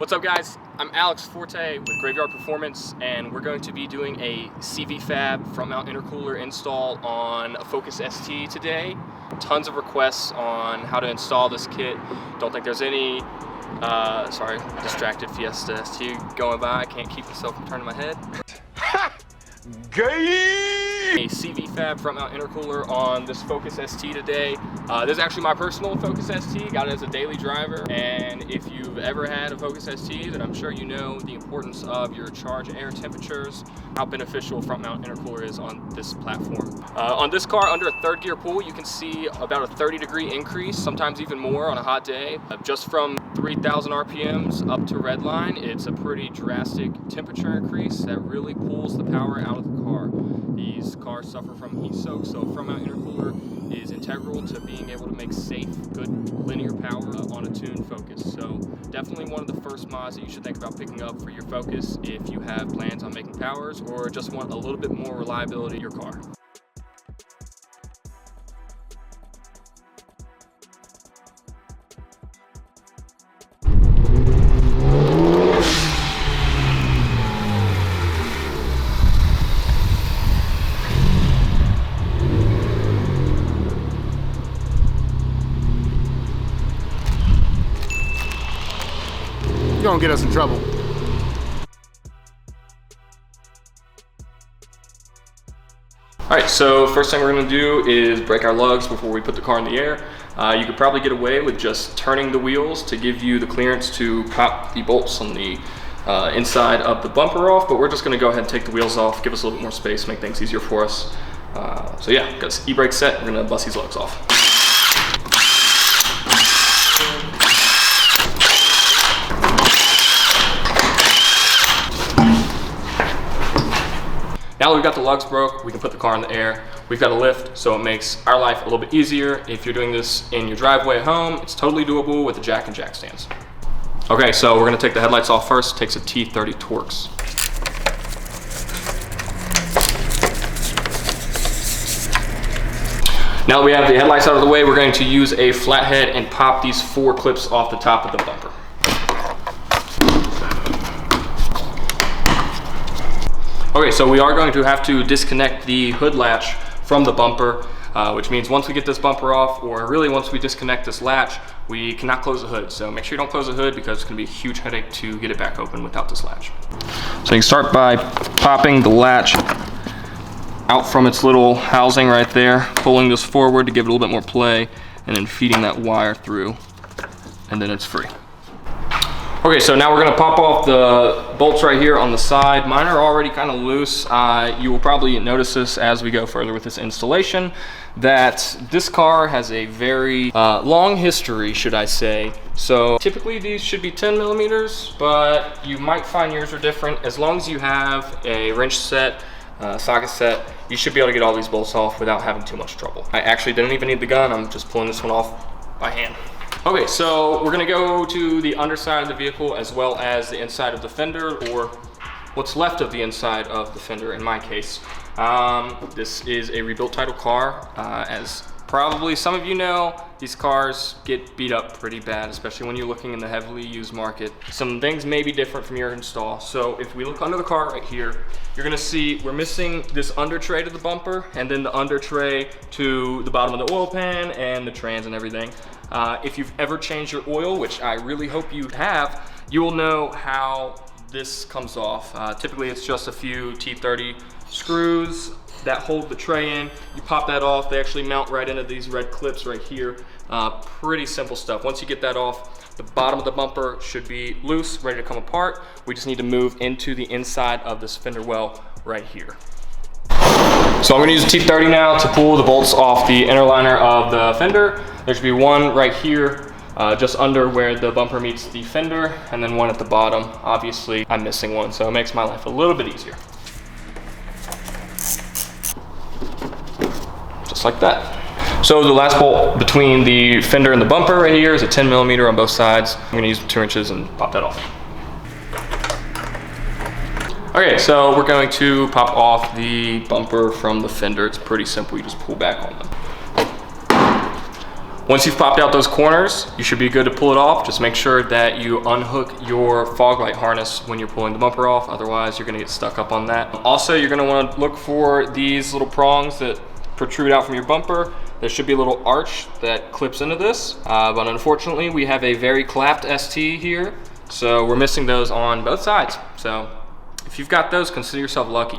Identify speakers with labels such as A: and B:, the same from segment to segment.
A: What's up guys, I'm Alex Forte with Graveyard Performance, and we're going to be doing a CVFab front mount intercooler install on a Focus ST today. Tons of requests on how to install this kit. Don't think there's any, sorry, distracted Fiesta ST going by. I can't keep myself from turning my head. A CVFab front mount intercooler on this Focus ST today. This is actually my personal Focus ST, got it as a daily driver, and if you've ever had a Focus ST, then I'm sure you know the importance of your charge air temperatures, how beneficial front mount intercooler is on this platform. On this car, under a third gear pull, you can see about a 30-degree increase, sometimes even more on a hot day. Just from 3,000 RPMs up to red line, it's a pretty drastic temperature increase that really pulls the power out of the car. These cars suffer from heat soak, so front mount intercooler is integral to being able to make safe, good linear power on a tuned Focus. So definitely one of the first mods that you should think about picking up for your Focus if you have plans on making powers or just want a little bit more reliability in your car.
B: You're gonna get us in trouble.
A: Alright, so first thing we're going to do is break our lugs before we put the car in the air. You could probably get away with just turning the wheels to give you the clearance to pop the bolts on the inside of the bumper off, but we're just going to go ahead and take the wheels off, give us a little bit more space, make things easier for us. So yeah, got this e-brake set, we're going to bust these lugs off. Now that we've got the lugs broke, we can put the car in the air. We've got a lift, so it makes our life a little bit easier. If you're doing this in your driveway at home, it's totally doable with the jack and jack stands. Okay, so we're gonna take the headlights off first. Takes a T30 Torx. Now that we have the headlights out of the way, we're going to use a flathead and pop these 4 clips off the top of the bumper. Okay, so we are going to have to disconnect the hood latch from the bumper, which means once we get this bumper off, or really once we disconnect this latch, we cannot close the hood. So make sure you don't close the hood because it's gonna be a huge headache to get it back open without this latch. So you can start by popping the latch out from its little housing right there, pulling this forward to give it a little bit more play, and then feeding that wire through, and then it's free. Okay, so now we're gonna pop off the bolts right here on the side. Mine are already kind of loose. You will probably notice this as we go further with this installation, that this car has a very long history, should I say. So typically these should be 10 millimeters, but you might find yours are different. As long as you have a wrench set, socket set, you should be able to get all these bolts off without having too much trouble. I actually didn't even need the gun. I'm just pulling this one off by hand. Okay, so we're gonna go to the underside of the vehicle as well as the inside of the fender, or what's left of the inside of the fender in my case. This is a rebuilt title car. As probably some of you know, these cars get beat up pretty bad, especially when you're looking in the heavily used market. Some things may be different from your install. So if we look under the car right here, you're gonna see we're missing this under tray to the bumper, and then the under tray to the bottom of the oil pan and the trans and everything. If you've ever changed your oil, which I really hope you have, you will know how this comes off. Typically it's just a few T30 screws that hold the tray in. You pop that off, they actually mount right into these red clips right here. Pretty simple stuff. Once you get that off, the bottom of the bumper should be loose, ready to come apart. We just need to move into the inside of this fender well right here. So I'm gonna use a T30 now to pull the bolts off the inner liner of the fender. There should be one right here, just under where the bumper meets the fender, and then one at the bottom. Obviously, I'm missing one, so it makes my life a little bit easier. Just like that. So the last bolt between the fender and the bumper right here is a 10 millimeter on both sides. I'm gonna use 2 inches and pop that off. Okay, so we're going to pop off the bumper from the fender. It's pretty simple, you just pull back on them. Once you've popped out those corners, you should be good to pull it off. Just make sure that you unhook your fog light harness when you're pulling the bumper off. Otherwise, you're gonna get stuck up on that. Also, you're gonna wanna look for these little prongs that protrude out from your bumper. There should be a little arch that clips into this, but unfortunately, we have a very clapped ST here, so we're missing those on both sides. So if you've got those, consider yourself lucky.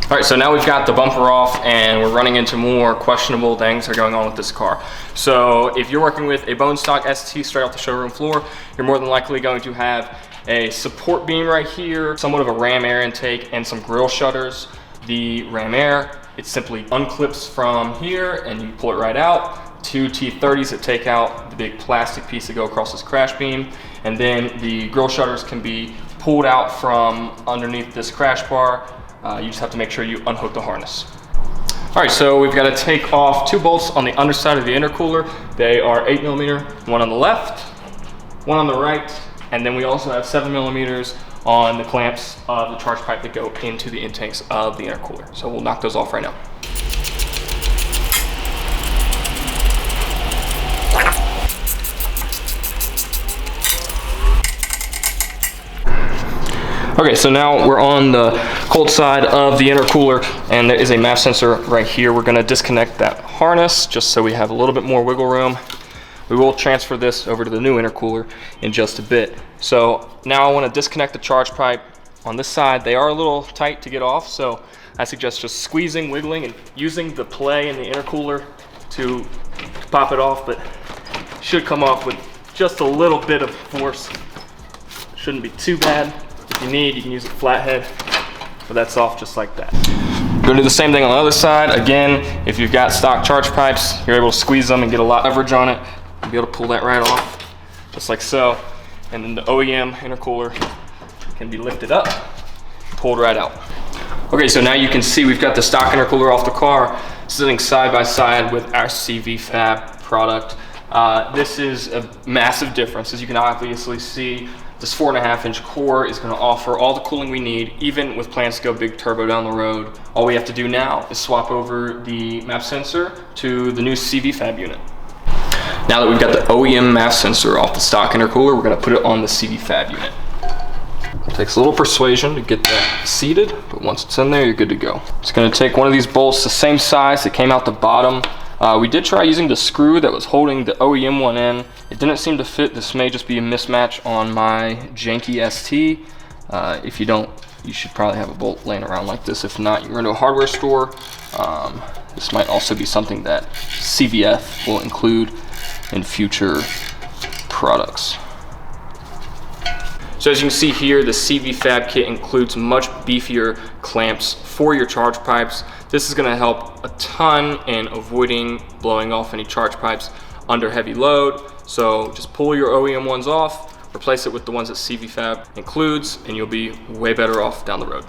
A: All right, so now we've got the bumper off and we're running into more questionable things that are going on with this car. So if you're working with a bone stock ST straight off the showroom floor, you're more than likely going to have a support beam right here, somewhat of a ram air intake, and some grill shutters. The ram air, it simply unclips from here and you pull it right out. Two T30s that take out the big plastic piece that go across this crash beam. And then the grill shutters can be pulled out from underneath this crash bar. You just have to make sure you unhook the harness. All right, so we've got to take off 2 bolts on the underside of the intercooler. They are 8mm, one on the left, one on the right, and then we also have 7mm on the clamps of the charge pipe that go into the intakes of the intercooler. So we'll knock those off right now. Okay, so now we're on the cold side of the intercooler and there is a MAP sensor right here. We're gonna disconnect that harness just so we have a little bit more wiggle room. We will transfer this over to the new intercooler in just a bit. So now I wanna disconnect the charge pipe on this side. They are a little tight to get off, so I suggest just squeezing, wiggling, and using the play in the intercooler to pop it off, but it should come off with just a little bit of force. Shouldn't be too bad. If you need, you can use a flathead, but that's off just like that. We're gonna do the same thing on the other side. Again, if you've got stock charge pipes, you're able to squeeze them and get a lot of leverage on it. You'll be able to pull that right off, just like so. And then the OEM intercooler can be lifted up, pulled right out. Okay, so now you can see we've got the stock intercooler off the car, sitting side by side with our CVFab product. This is a massive difference. As you can obviously see, this 4.5-inch core is going to offer all the cooling we need, even with plans to go big turbo down the road. All we have to do now is swap over the MAP sensor to the new CVFab unit. Now that we've got the OEM MAP sensor off the stock intercooler, we're going to put it on the CVFab unit. It takes a little persuasion to get that seated, but once it's in there, you're good to go. It's going to take one of these bolts the same size that came out the bottom. We did try using the screw that was holding the OEM one in. It didn't seem to fit. This may just be a mismatch on my janky ST. If you don't, you should probably have a bolt laying around like this. If not, you can run to a hardware store. This might also be something that CVF will include in future products. So as you can see here, the CVFab kit includes much beefier clamps for your charge pipes. This is going to help a ton in avoiding blowing off any charge pipes under heavy load. So just pull your OEM ones off, replace it with the ones that CVFab includes, and you'll be way better off down the road.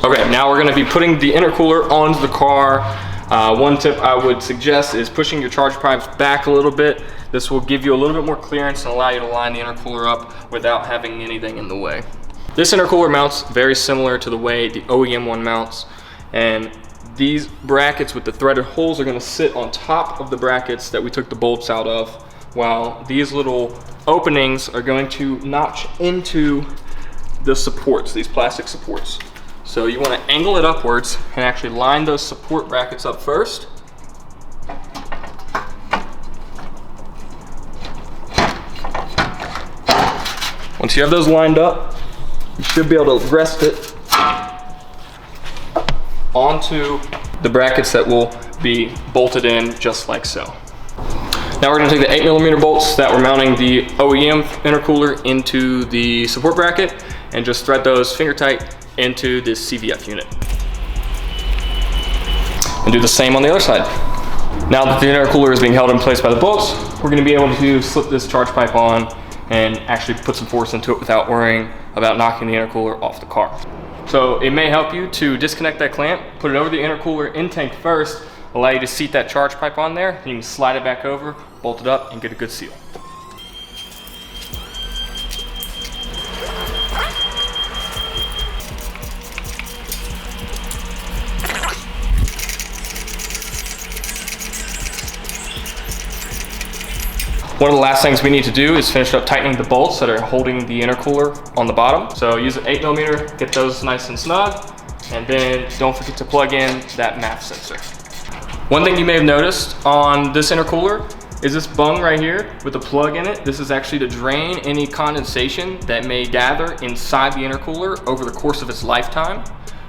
A: Okay, now we're going to be putting the intercooler onto the car. One tip I would suggest is pushing your charge pipes back a little bit. This will give you a little bit more clearance and allow you to line the intercooler up without having anything in the way. This intercooler mounts very similar to the way the OEM one mounts, and these brackets with the threaded holes are going to sit on top of the brackets that we took the bolts out of, while these little openings are going to notch into the supports, these plastic supports. So you want to angle it upwards and actually line those support brackets up first. Once you have those lined up, you should be able to rest it onto the brackets that will be bolted in just like so. Now we're going to take the 8mm bolts that were mounting the OEM intercooler into the support bracket and just thread those finger tight into this CVF unit. And do the same on the other side. Now that the intercooler is being held in place by the bolts, we're going to be able to slip this charge pipe on and actually put some force into it without worrying about knocking the intercooler off the car. So it may help you to disconnect that clamp, put it over the intercooler intake first, allow you to seat that charge pipe on there, and you can slide it back over, bolt it up, and get a good seal. One of the last things we need to do is finish up tightening the bolts that are holding the intercooler on the bottom. So use an 8mm, get those nice and snug, and then don't forget to plug in that MAF sensor. One thing you may have noticed on this intercooler is this bung right here with a plug in it. This is actually to drain any condensation that may gather inside the intercooler over the course of its lifetime.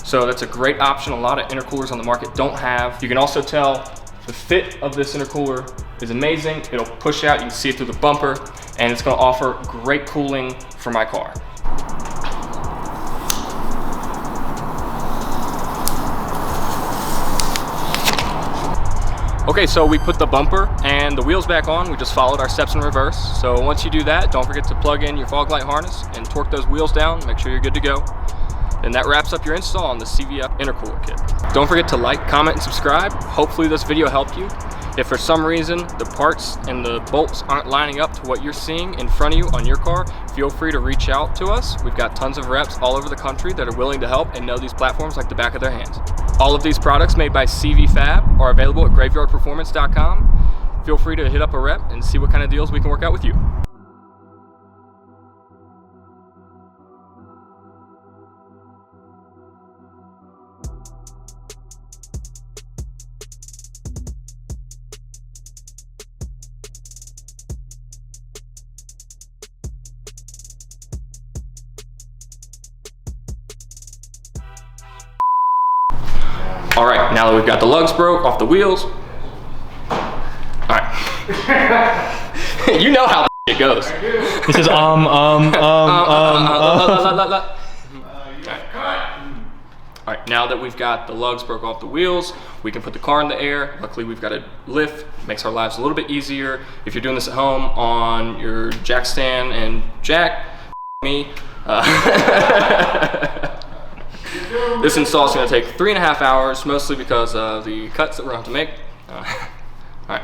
A: So that's a great option a lot of intercoolers on the market don't have. You can also tell the fit of this intercooler is amazing. It'll push out, you can see it through the bumper, and it's gonna offer great cooling for my car. Okay, so we put the bumper and the wheels back on. We just followed our steps in reverse. So once you do that, don't forget to plug in your fog light harness and torque those wheels down, make sure you're good to go. And that wraps up your install on the CVF intercooler kit. Don't forget to like, comment, and subscribe. Hopefully this video helped you. If for some reason the parts and the bolts aren't lining up to what you're seeing in front of you on your car, feel free to reach out to us. We've got tons of reps all over the country that are willing to help and know these platforms like the back of their hands. All of these products made by CVFab are available at graveyardperformance.com. Feel free to hit up a rep and see what kind of deals we can work out with you. All right, now that we've got the lugs broke off the wheels. All right. You know how it goes.
C: He says,
A: All right, now that we've got the lugs broke off the wheels, we can put the car in the air. Luckily, we've got a lift, makes our lives a little bit easier. If you're doing this at home on your jack stand and jack, me. This install is going to take 3.5 hours, mostly because of the cuts that we're going to have to make. All right.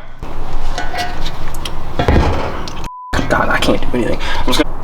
A: God, I can't do anything. I'm just gonna